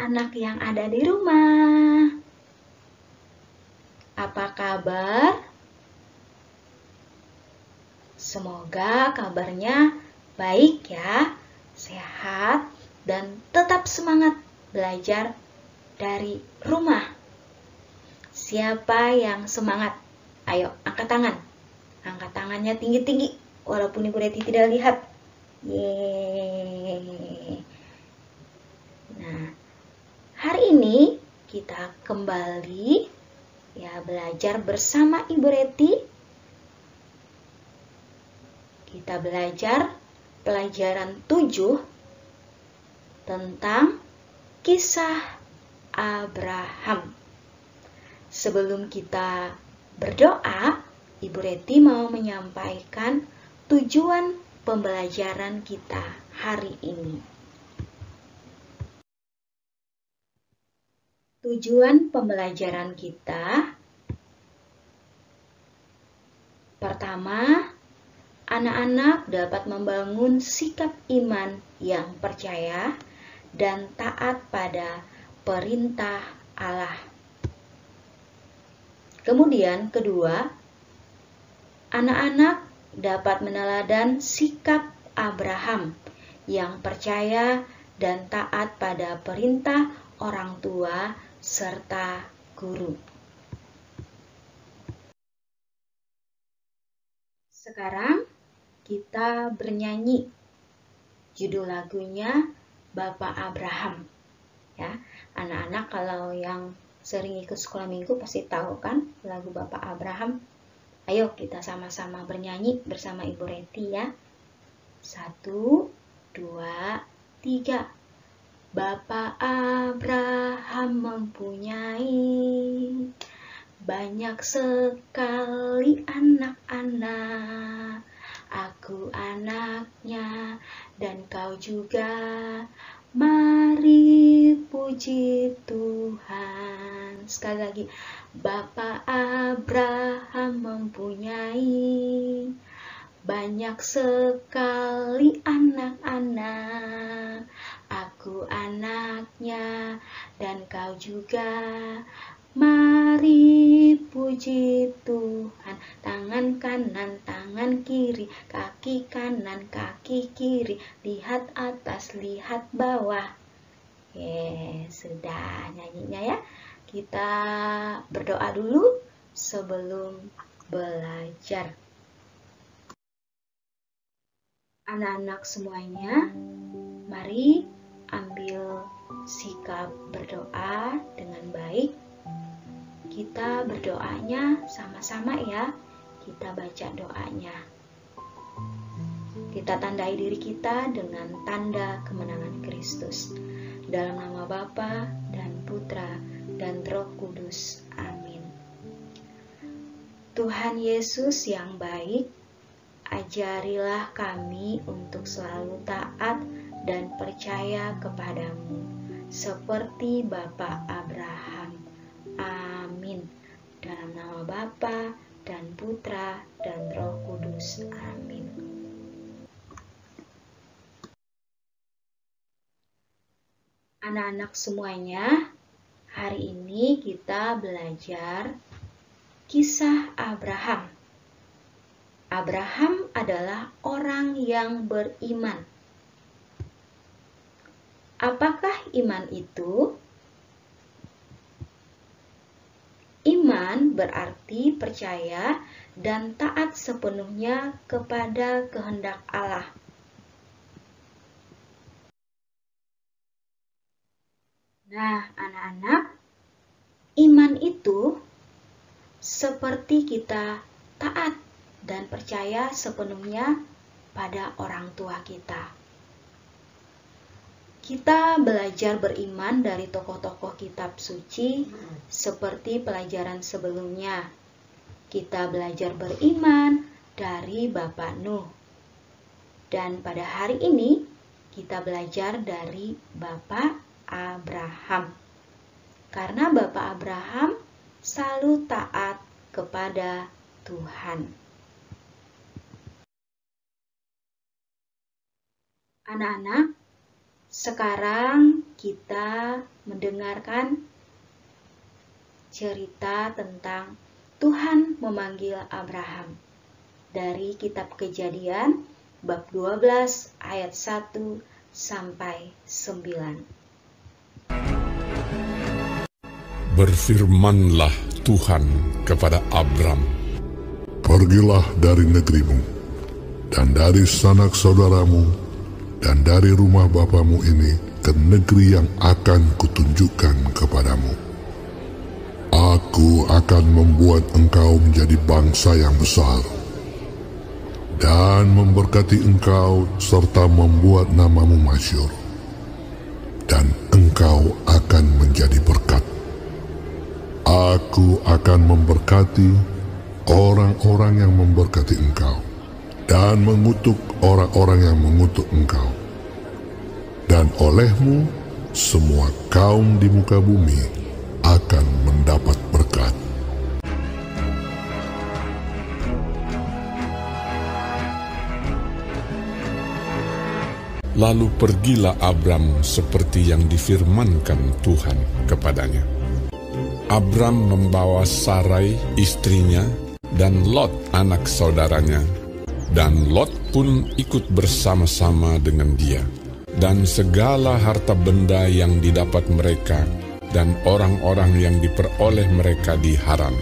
anak-anak yang ada di rumah. Apa kabar? Semoga kabarnya baik ya, sehat, dan tetap semangat belajar dari rumah. Siapa yang semangat? Ayo, angkat tangan. Angkat tangannya tinggi-tinggi, walaupun Ibu Reti tidak lihat. Yeay. Nah, hari ini kita kembali ya belajar bersama Ibu Reti. Kita belajar pelajaran 7 tentang kisah Abraham. Sebelum kita berdoa, Ibu Reti mau menyampaikan tujuan pembelajaran kita hari ini. Tujuan pembelajaran kita pertama, anak-anak dapat membangun sikap iman yang percaya dan taat pada perintah Allah. Kemudian kedua, anak-anak dapat meneladan sikap Abraham yang percaya dan taat pada perintah orang tua serta guru. Sekarang kita bernyanyi. Judul lagunya Bapak Abraham. Ya, anak-anak kalau yang sering ikut sekolah minggu pasti tahu kan lagu Bapak Abraham. Ayo kita sama-sama bernyanyi bersama Ibu Reti ya. 1, 2, 3. Bapak Abraham mempunyai banyak sekali anak-anak. Aku anaknya dan kau juga. Mari puji Tuhan. Sekali lagi. Bapak Abraham mempunyai banyak sekali anak-anak. Aku anaknya dan kau juga. Mari puji Tuhan. Tangan kanan, tangan kiri, kaki kanan, kaki kiri. Lihat atas, lihat bawah. Sudah nyanyinya ya. Kita berdoa dulu sebelum belajar. Anak-anak semuanya, mari ambil sikap berdoa dengan baik. Kita berdoanya sama-sama ya. Kita baca doanya. Kita tandai diri kita dengan tanda kemenangan Kristus. Dalam nama Bapa dan Putra dan Roh Kudus. Amin. Tuhan Yesus yang baik, ajarilah kami untuk selalu taat dan percaya kepadamu, seperti Bapak Abraham. Amin. Dalam nama Bapa dan Putra dan Roh Kudus. Amin. Anak-anak semuanya, hari ini kita belajar kisah Abraham. Abraham adalah orang yang beriman. Apakah iman itu? Iman berarti percaya dan taat sepenuhnya kepada kehendak Allah. Nah, anak-anak, iman itu seperti kita taat dan percaya sepenuhnya pada orang tua kita. Kita belajar beriman dari tokoh-tokoh kitab suci seperti pelajaran sebelumnya. Kita belajar beriman dari Bapak Nuh. Dan pada hari ini kita belajar dari Bapak Abraham. Karena Bapak Abraham selalu taat kepada Tuhan. Anak-anak, sekarang kita mendengarkan cerita tentang Tuhan memanggil Abraham dari kitab Kejadian bab 12 ayat 1 sampai 9. Berfirmanlah Tuhan kepada Abram, "Pergilah dari negerimu, dan dari sanak saudaramu, dan dari rumah bapamu ini ke negeri yang akan kutunjukkan kepadamu. Aku akan membuat engkau menjadi bangsa yang besar, dan memberkati engkau serta membuat namamu masyhur, dan engkau akan menjadi berkat. Aku akan memberkati orang-orang yang memberkati engkau, dan mengutuk orang-orang yang mengutuk engkau. Dan olehmu, semua kaum di muka bumi akan mendapat berkat." Lalu pergilah Abram seperti yang difirmankan Tuhan kepadanya. Abram membawa Sarai istrinya dan Lot anak saudaranya, dan Lot pun ikut bersama-sama dengan dia, dan segala harta benda yang didapat mereka dan orang-orang yang diperoleh mereka di Haran.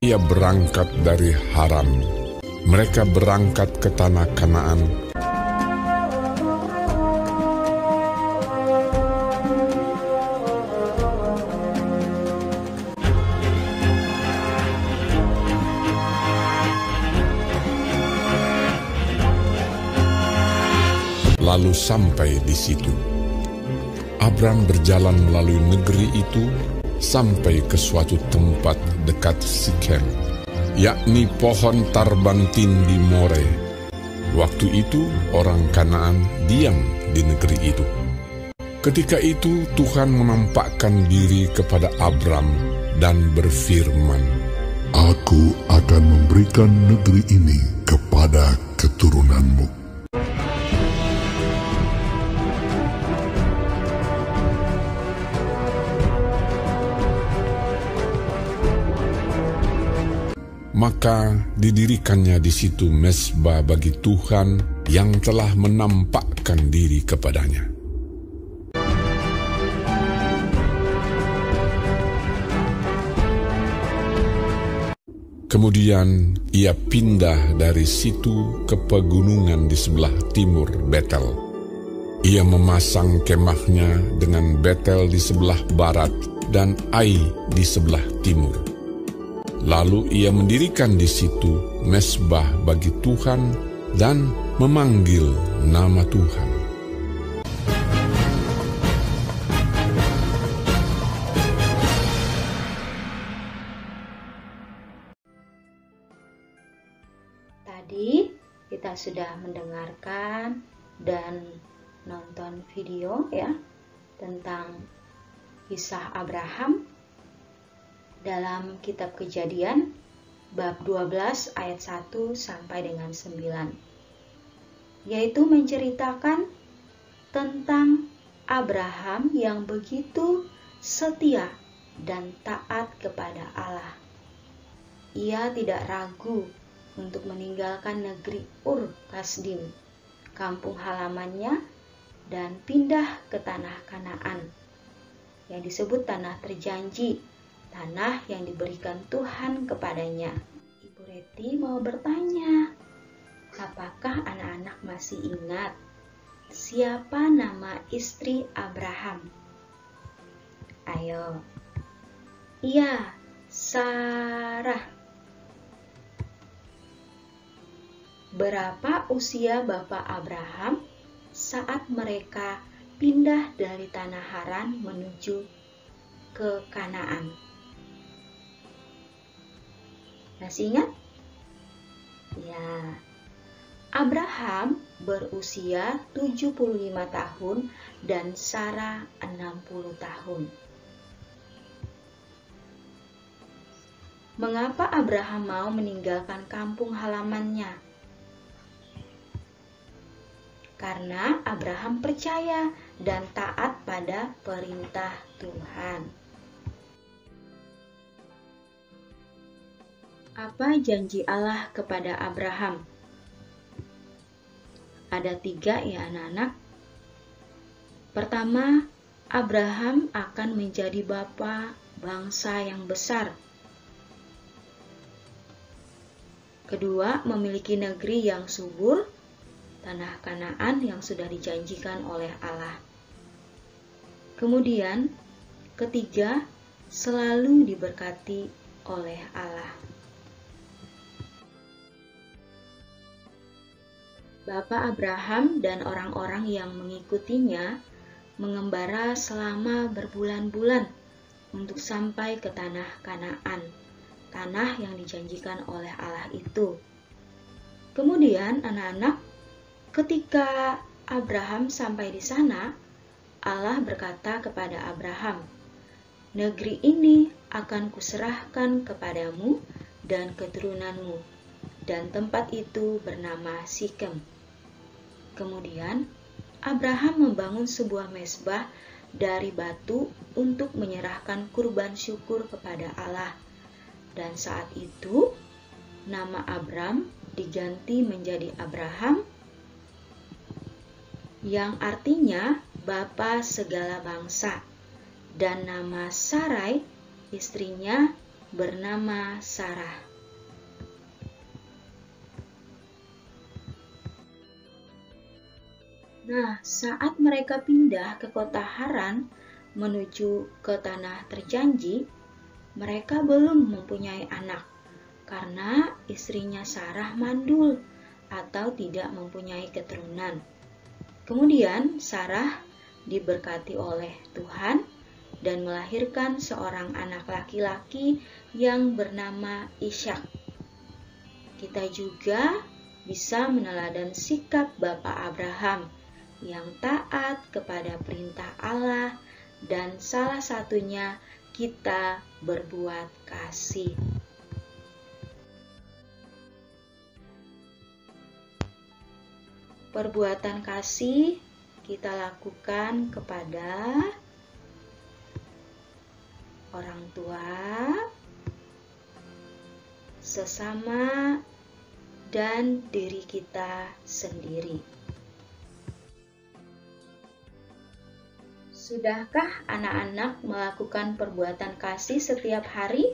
Ia berangkat dari Haran. Mereka berangkat ke tanah Kanaan. Lalu sampai di situ, Abram berjalan melalui negeri itu sampai ke suatu tempat dekat Sikem, yakni pohon tarbantin di More. Waktu itu orang Kanaan diam di negeri itu. Ketika itu Tuhan menampakkan diri kepada Abram dan berfirman, "Aku akan memberikan negeri ini kepada keturunanmu." Maka didirikannya di situ mezbah bagi Tuhan yang telah menampakkan diri kepadanya. Kemudian ia pindah dari situ ke pegunungan di sebelah timur Betel. Ia memasang kemahnya dengan Betel di sebelah barat dan Ai di sebelah timur. Lalu ia mendirikan di situ mezbah bagi Tuhan dan memanggil nama Tuhan. Tadi kita sudah mendengarkan dan nonton video ya tentang kisah Abraham dalam kitab Kejadian bab 12 ayat 1 sampai dengan 9, yaitu menceritakan tentang Abraham yang begitu setia dan taat kepada Allah. Ia tidak ragu untuk meninggalkan negeri Ur Kasdim, kampung halamannya, dan pindah ke tanah Kanaan yang disebut tanah terjanji, tanah yang diberikan Tuhan kepadanya. Ibu Reti mau bertanya, apakah anak-anak masih ingat siapa nama istri Abraham? Ayo. Iya, Sarah. Berapa usia Bapak Abraham saat mereka pindah dari tanah Haran menuju ke Kanaan? Masih ingat? Ya, Abraham berusia 75 tahun dan Sarah 60 tahun. Mengapa Abraham mau meninggalkan kampung halamannya? karena Abraham percaya dan taat pada perintah Tuhan. Apa janji Allah kepada Abraham? Ada 3 ya anak-anak. Pertama, Abraham akan menjadi bapa bangsa yang besar. Kedua, memiliki negeri yang subur, tanah Kanaan yang sudah dijanjikan oleh Allah. Kemudian, ketiga, selalu diberkati oleh Allah. Bapak Abraham dan orang-orang yang mengikutinya mengembara selama berbulan-bulan untuk sampai ke tanah Kanaan, tanah yang dijanjikan oleh Allah itu. Kemudian anak-anak, ketika Abraham sampai di sana, Allah berkata kepada Abraham, "Negeri ini akan kuserahkan kepadamu dan keturunanmu, dan tempat itu bernama Sikem." Kemudian Abraham membangun sebuah mezbah dari batu untuk menyerahkan kurban syukur kepada Allah. Dan saat itu, nama Abram diganti menjadi Abraham, yang artinya bapa segala bangsa. Dan nama Sarai, istrinya, bernama Sarah. Nah, saat mereka pindah ke kota Haran menuju ke tanah terjanji, mereka belum mempunyai anak karena istrinya Sarah mandul atau tidak mempunyai keturunan. Kemudian Sarah diberkati oleh Tuhan dan melahirkan seorang anak laki-laki yang bernama Ishak. Kita juga bisa meneladan sikap Bapak Abraham yang taat kepada perintah Allah, dan salah satunya kita berbuat kasih. Perbuatan kasih kita lakukan kepada orang tua, sesama, dan diri kita sendiri. Sudahkah anak-anak melakukan perbuatan kasih setiap hari?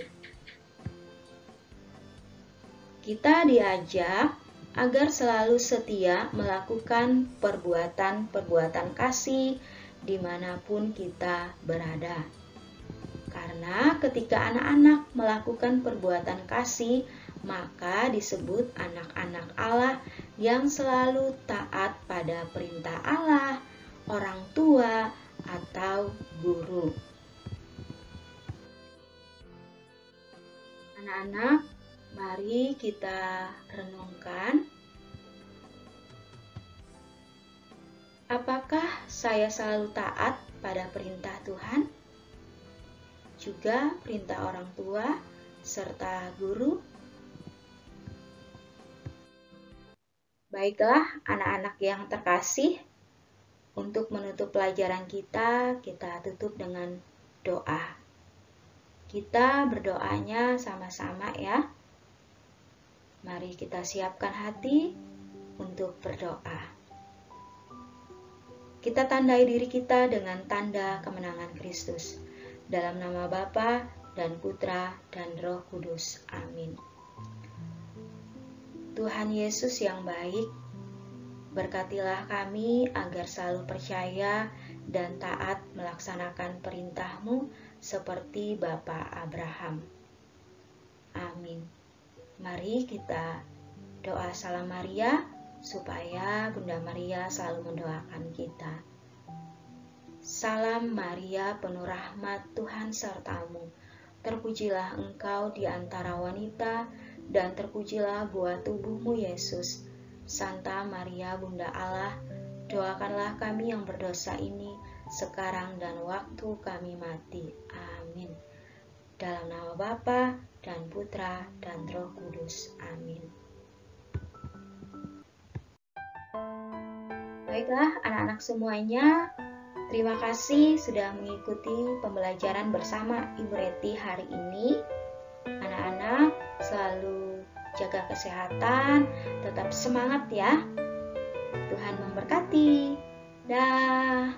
Kita diajak agar selalu setia melakukan perbuatan-perbuatan kasih dimanapun kita berada. Karena ketika anak-anak melakukan perbuatan kasih, maka disebut anak-anak Allah yang selalu taat pada perintah Allah, orang tua, atau guru. Anak-anak, mari kita renungkan. Apakah saya selalu taat pada perintah Tuhan? Juga perintah orang tua serta guru? Baiklah anak-anak yang terkasih, untuk menutup pelajaran kita tutup dengan doa. Kita berdoanya sama-sama ya. Mari kita siapkan hati untuk berdoa. Kita tandai diri kita dengan tanda kemenangan Kristus. Dalam nama Bapa dan Putra dan Roh Kudus. Amin. Tuhan Yesus yang baik, berkatilah kami agar selalu percaya dan taat melaksanakan perintah-Mu seperti Bapa Abraham. Amin. Mari kita doa Salam Maria supaya Bunda Maria selalu mendoakan kita. Salam Maria, penuh rahmat, Tuhan sertamu. Terpujilah engkau di antara wanita, dan terpujilah buah tubuhmu Yesus. Santa Maria Bunda Allah, doakanlah kami yang berdosa ini sekarang dan waktu kami mati. Amin. Dalam nama Bapa dan Putra dan Roh Kudus. Amin. Baiklah anak-anak semuanya, terima kasih sudah mengikuti pembelajaran bersama Ibu Reti hari ini. Anak-anak selalu jaga kesehatan, tetap semangat ya. Tuhan memberkati. Dah.